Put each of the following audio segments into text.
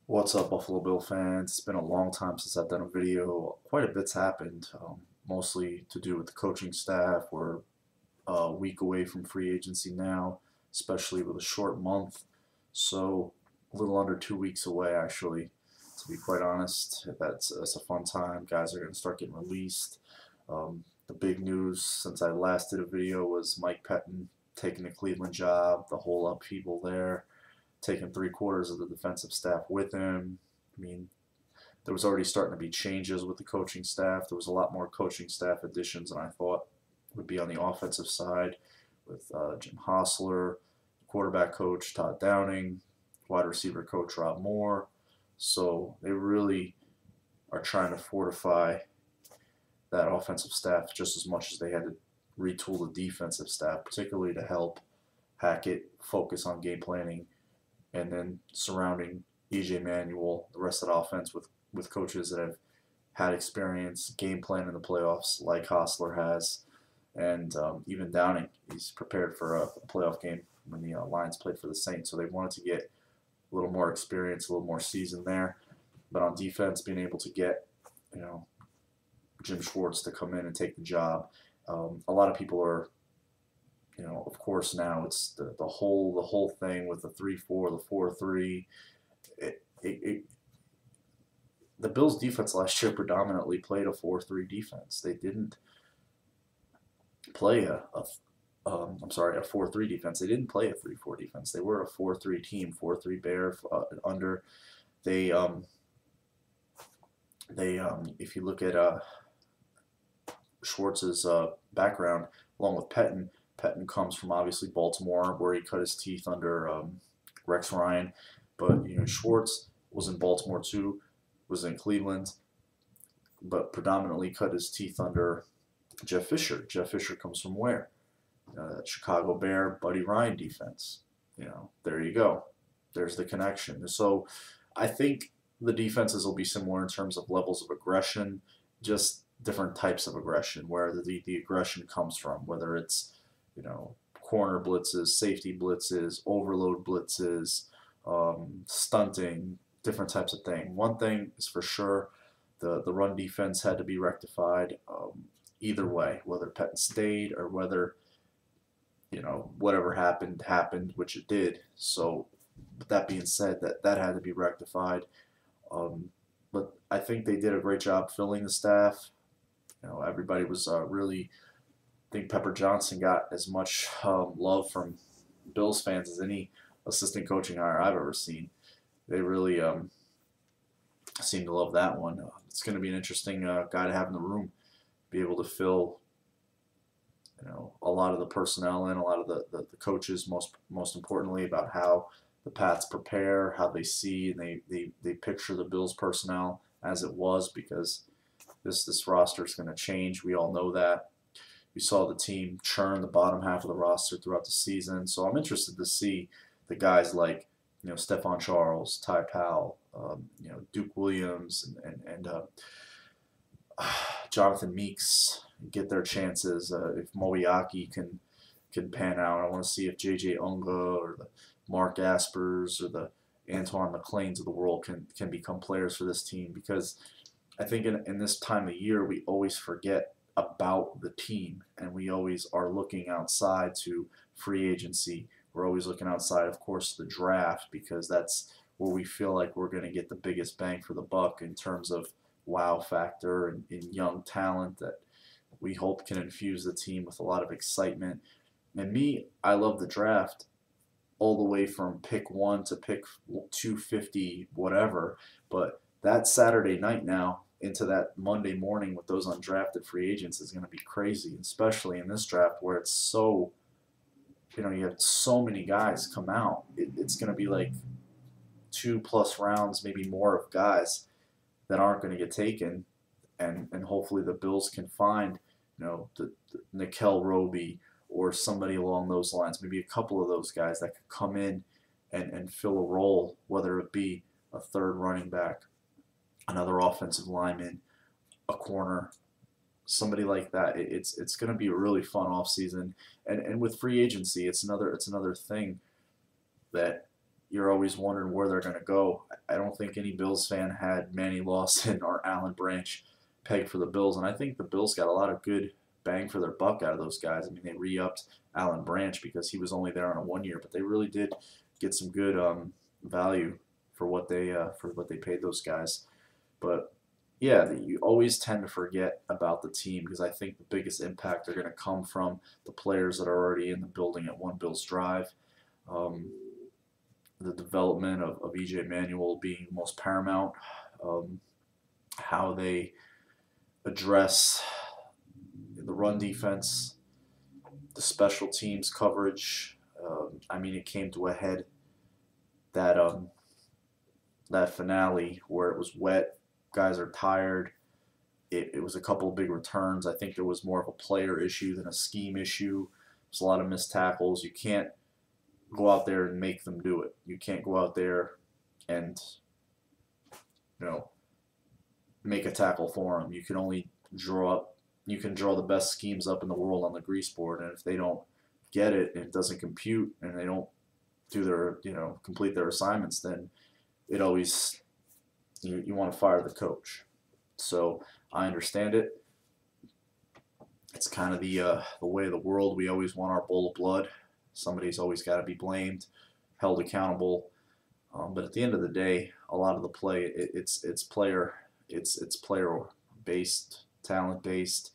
What's up, Buffalo Bill fans? It's been a long time since I've done a video. Quite a bit's happened, mostly to do with the coaching staff. We're a week away from free agency now, especially with a short month. So, a little under 2 weeks away, actually, to be quite honest. That's a fun time. Guys are going to start getting released. The big news since I last did a video was Mike Pettin taking the Cleveland job, the whole upheaval there, taking three-quarters of the defensive staff with him. I mean, there was already starting to be changes with the coaching staff. There was a lot more coaching staff additions than I thought would be on the offensive side with Jim Hostler, quarterback coach Todd Downing, wide receiver coach Rob Moore. So they really are trying to fortify that offensive staff just as much as they had to retool the defensive staff, particularly to help Hackett focus on game planning and then surrounding EJ Manuel, the rest of the offense with coaches that have had experience game plan in the playoffs like Hostler has, and even Downing. He's prepared for a playoff game when the Lions played for the Saints, so they wanted to get a little more experience, a little more season there. But on defense, being able to get Jim Schwartz to come in and take the job, a lot of people are of course now it's the whole thing with the 3-4, the 4-3. The Bills defense last year predominantly played a 4-3 defense. They didn't play a 4-3 defense. They didn't play a 3-4 defense. They were a 4-3 team, 4-3 Bear under. They if you look at Schwartz's background along with Pettin. Pettin comes from obviously Baltimore, where he cut his teeth under Rex Ryan. But Schwartz was in Baltimore too, was in Cleveland, but predominantly cut his teeth under Jeff Fisher. Jeff Fisher comes from where? Chicago Bear, Buddy Ryan defense. There you go. There's the connection. So I think the defenses will be similar in terms of levels of aggression, just different types of aggression, where the aggression comes from, whether it's corner blitzes, safety blitzes, overload blitzes, stunting, different types of thing. One thing is for sure, the run defense had to be rectified. Either way, whether Pettin stayed or whether whatever happened, which it did. So, with that being said, that had to be rectified. But I think they did a great job filling the staff. Everybody was really. I think Pepper Johnson got as much love from Bills fans as any assistant coaching hire I've ever seen. They really seem to love that one. It's going to be an interesting guy to have in the room, be able to fill a lot of the personnel in, a lot of the coaches, most importantly, about how the Pats prepare, how they see, and they picture the Bills personnel as it was, because this roster is going to change. We all know that. We saw the team churn the bottom half of the roster throughout the season. So I'm interested to see the guys like Stephon Charles, Ty Powell, Duke Williams, and Jonathan Meeks get their chances. If Moeaki can pan out, I want to see if J.J. Unga or the Mark Aspers or the Antoine McLeans of the world can become players for this team, because I think in this time of year we always forget about the team, and we always are looking outside to free agency. We're always looking outside, of course, the draft, because that's where we feel like we're going to get the biggest bang for the buck in terms of wow factor and young talent that we hope can infuse the team with a lot of excitement. And me, I love the draft all the way from pick 1 to pick 250, whatever. But that Saturday night now into that Monday morning with those undrafted free agents is going to be crazy, especially in this draft where it's so, you have so many guys come out. It's going to be like 2+ rounds, maybe more, of guys that aren't going to get taken, and hopefully the Bills can find, the Nickel Roby or somebody along those lines, maybe a couple of those guys that could come in and fill a role, whether it be a third running back, another offensive lineman, a corner, somebody like that. It's going to be a really fun offseason. And with free agency, it's another thing that you're always wondering where they're going to go. I don't think any Bills fan had Manny Lawson or Alan Branch pegged for the Bills, and I think the Bills got a lot of good bang for their buck out of those guys. I mean, they re-upped Alan Branch because he was only there on a 1 year, but they really did get some good value for what they paid those guys. But yeah, you always tend to forget about the team because I think the biggest impact are going to come from the players that are already in the building at One Bills Drive. Um, the development of E.J. Manuel being most paramount, how they address the run defense, the special teams coverage. I mean, it came to a head that that finale where it was wet, guys are tired. It was a couple of big returns. I think there was more of a player issue than a scheme issue. There's a lot of missed tackles. You can't go out there and make them do it. You can't go out there and make a tackle for them. You can only draw up. You can draw the best schemes up in the world on the grease board, and if they don't get it and it doesn't compute and they don't do their complete their assignments, then it always you want to fire the coach. So I understand it. It's kind of the way of the world. We always want our bowl of blood. Somebody's always got to be blamed, held accountable. But at the end of the day, a lot of the play it's player based, talent based,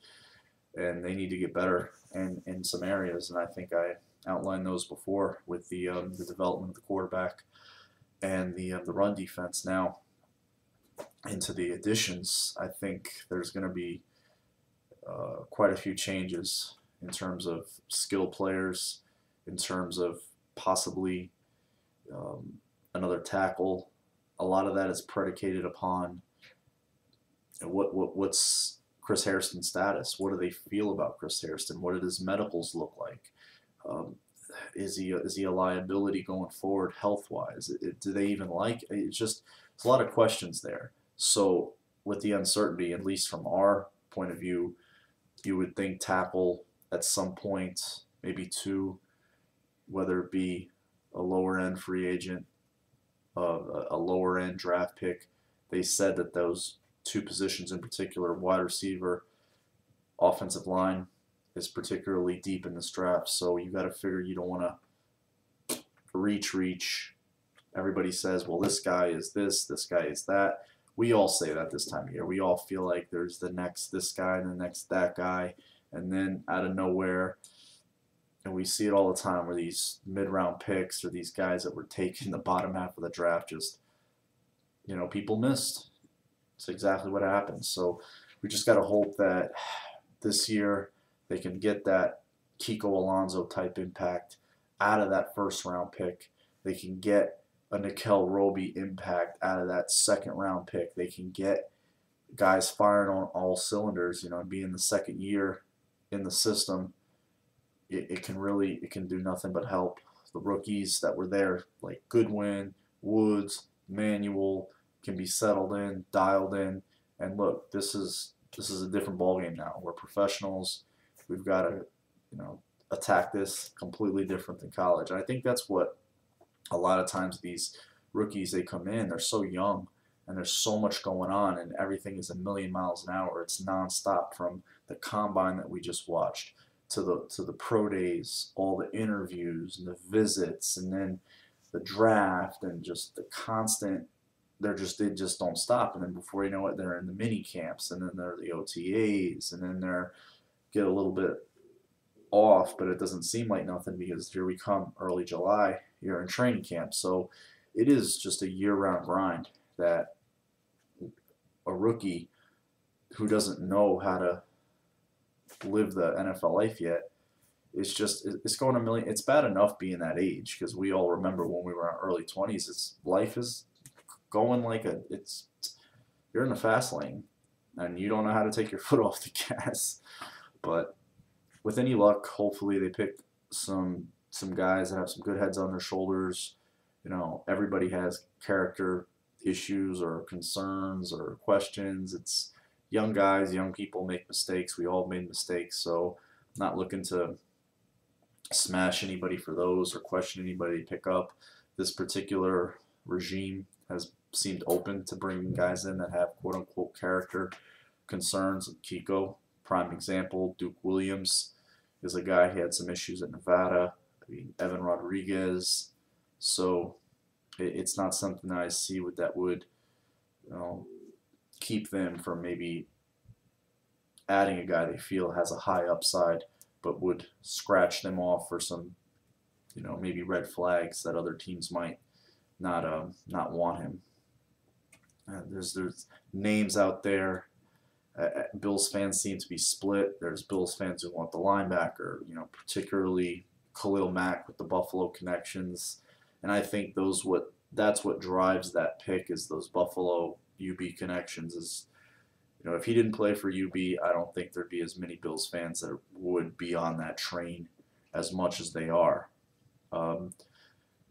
and they need to get better in some areas. And I think I outlined those before with the development of the quarterback and the run defense. Now into the additions, I think there's going to be quite a few changes in terms of skill players, in terms of possibly another tackle. A lot of that is predicated upon what's Chris Hairston's status. What do they feel about Chris Hairston? What do his medicals look like? Is he a liability going forward health-wise? Do they even like? It's just there's a lot of questions there. So with the uncertainty, at least from our point of view, you would think tackle at some point, maybe two, whether it be a lower-end free agent, a lower-end draft pick. They said that those two positions in particular, wide receiver, offensive line, is particularly deep in this draft. So you got to figure you don't want to reach. Everybody says, well, this guy is this guy is that. We all say that this time of year. We all feel like there's the next this guy and the next that guy. And then out of nowhere, and we see it all the time where these mid-round picks or these guys that were taken in the bottom half of the draft just, people missed. It's exactly what happens. So we just got to hope that this year they can get that Kiko Alonso type impact out of that first-round pick. They can get a Nickel Roby impact out of that second-round pick. They can get guys firing on all cylinders. Being the second year in the system, it can do nothing but help the rookies that were there, like Goodwin, Woods, Manuel, can be settled in, dialed in, and look, this is a different ballgame now. We're professionals. We've got to, attack this completely different than college. And I think that's what a lot of times these rookies, they come in, they're so young, and there's so much going on, and everything is a million miles an hour. It's nonstop from the combine that we just watched to the pro days, all the interviews and the visits, and then the draft, and just the constant. They just don't stop, and then before you know it, they're in the mini camps, and then they're the OTAs, and then they're get a little bit off, but it doesn't seem like nothing because here we come early July, you're in training camp. So it is just a year-round grind that a rookie who doesn't know how to live the NFL life yet, it's going a million. It's bad enough being that age because we all remember when we were in our early 20s. Life is going like you're in the fast lane and you don't know how to take your foot off the gas. But with any luck, hopefully they pick some guys that have some good heads on their shoulders. Everybody has character issues or concerns or questions. It's young guys, young people make mistakes. We all made mistakes, so I'm not looking to smash anybody for those or question anybody to pick up. this particular regime has seemed open to bringing guys in that have quote unquote character concerns. Kiko, prime example. Duke Williams is a guy, he had some issues at Nevada. I mean, Evan Rodriguez. So it's not something that I see that would, you know, keep them from maybe adding a guy they feel has a high upside, but would scratch them off for some, you know, maybe red flags that other teams might not want him. There's names out there. Bills fans seem to be split. There's Bills fans who want the linebacker, you know, particularly Khalil Mack with the Buffalo connections, and I think that's what drives that pick is those Buffalo UB connections. Is, you know, if he didn't play for UB, I don't think there'd be as many Bills fans that would be on that train as much as they are.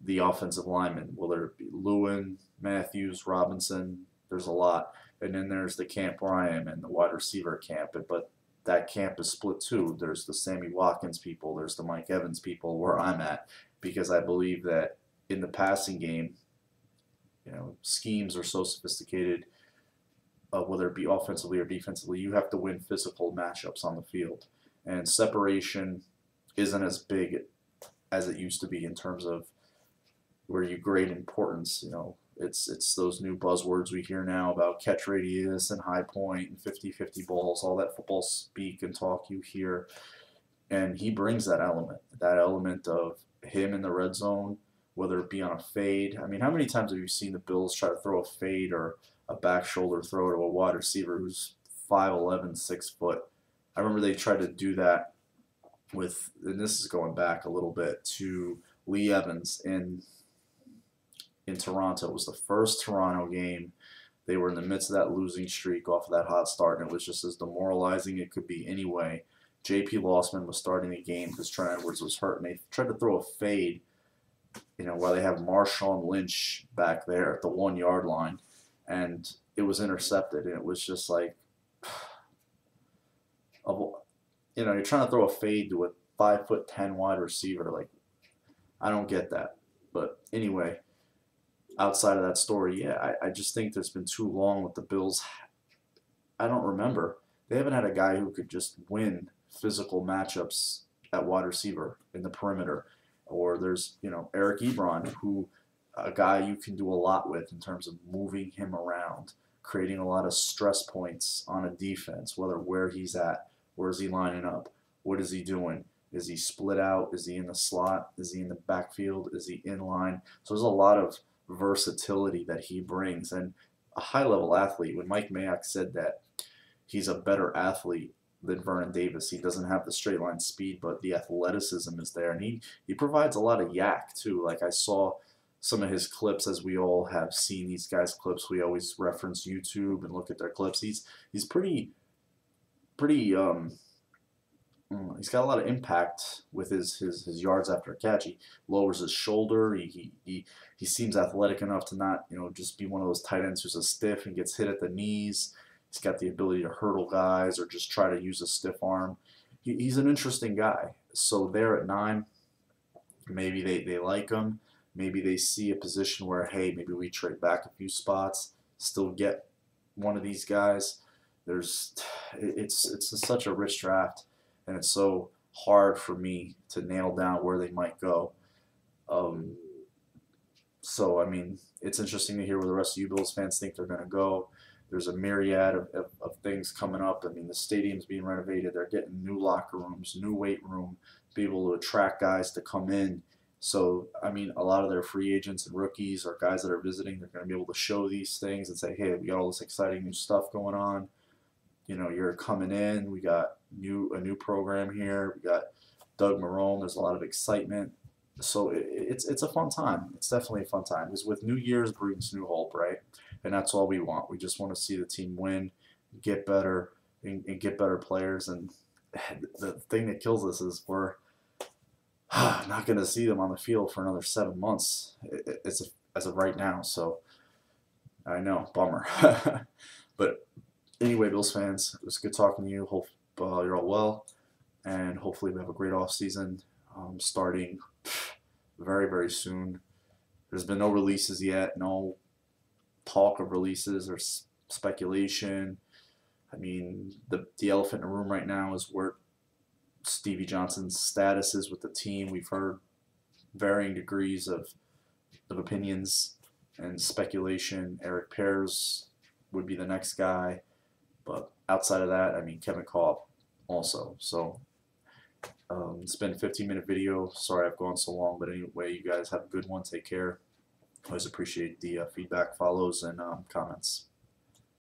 The offensive linemen, whether it be Lewin, Matthews, Robinson, there's a lot. And then there's the Camp Ryan and the wide receiver camp. But that camp is split too. There's the Sammy Watkins people, there's the Mike Evans people where I'm at, because I believe that in the passing game, you know, schemes are so sophisticated, whether it be offensively or defensively, you have to win physical matchups on the field. And separation isn't as big as it used to be in terms of where you grade importance. You know, it's those new buzzwords we hear now about catch radius and high point and 50-50 balls, all that football speak and talk you hear. And he brings that element of him in the red zone, whether it be on a fade. I mean, how many times have you seen the Bills try to throw a fade or a back shoulder throw to a wide receiver who's 5'11", 6 foot? I remember they tried to do that with, and this is going back a little bit, to Lee Evans in Toronto. It was the first Toronto game. They were in the midst of that losing streak off of that hot start, and it was just as demoralizing it could be anyway. J.P. Lossman was starting the game because Trent Edwards was hurt, and they tried to throw a fade, you know, while they have Marshawn Lynch back there at the 1 yard line, and it was intercepted, and it was just like, you know, you're trying to throw a fade to a 5'10" wide receiver. Like, I don't get that. But anyway, outside of that story, yeah, I just think there's been too long with the Bills. I don't remember. They haven't had a guy who could just win physical matchups at wide receiver in the perimeter. Or there's, you know, Eric Ebron, who a guy you can do a lot with in terms of moving him around, creating a lot of stress points on a defense, where he's at, where is he lining up, what is he doing? Is he split out? Is he in the slot? Is he in the backfield? Is he in line? So there's a lot of versatility that he brings, and a high-level athlete. When Mike Mayock said that he's a better athlete than Vernon Davis, he doesn't have the straight line speed, but the athleticism is there, and he provides a lot of yak too. Like, I saw some of his clips, as we all have seen these guys' clips. We always reference YouTube and look at their clips. He's pretty he's got a lot of impact with his yards after a catch. He lowers his shoulder. He seems athletic enough to not, you know, just be one of those tight ends who's a stiff and gets hit at the knees. He's got the ability to hurdle guys or just try to use a stiff arm. He's an interesting guy. So there at 9, maybe they like him. Maybe they see a position where, hey, maybe we trade back a few spots, still get one of these guys. It's such a rich draft, and it's so hard for me to nail down where they might go. So, I mean, it's interesting to hear where the rest of you Bills fans think they're going to go. There's a myriad of things coming up. I mean, the stadium's being renovated. They're getting new locker rooms, new weight room, be able to attract guys to come in. So, I mean, a lot of their free agents and rookies or guys that are visiting, they're going to be able to show these things and say, hey, we got all this exciting new stuff going on. You know, you're coming in. We got a new program here. We got Doug Marrone. There's a lot of excitement. So it's a fun time. It's definitely a fun time. Because with New Year's brings new hope, right? And that's all we want. We just want to see the team win, get better, and get better players. And the thing that kills us is we're not going to see them on the field for another 7 months as of right now. So I know, bummer. But anyway, Bills fans, it was good talking to you. Hope you're all well, and hopefully we have a great off season starting very, very soon. There's been no releases yet, no talk of releases or speculation. I mean, the elephant in the room right now is where Stevie Johnson's status is with the team. We've heard varying degrees of opinions and speculation. Eric Pears would be the next guy, but outside of that, I mean, Kevin Kolb also. So it's been a 15-minute video. Sorry I've gone so long, but anyway, you guys have a good one. Take care. Always appreciate the feedback, follows, and comments.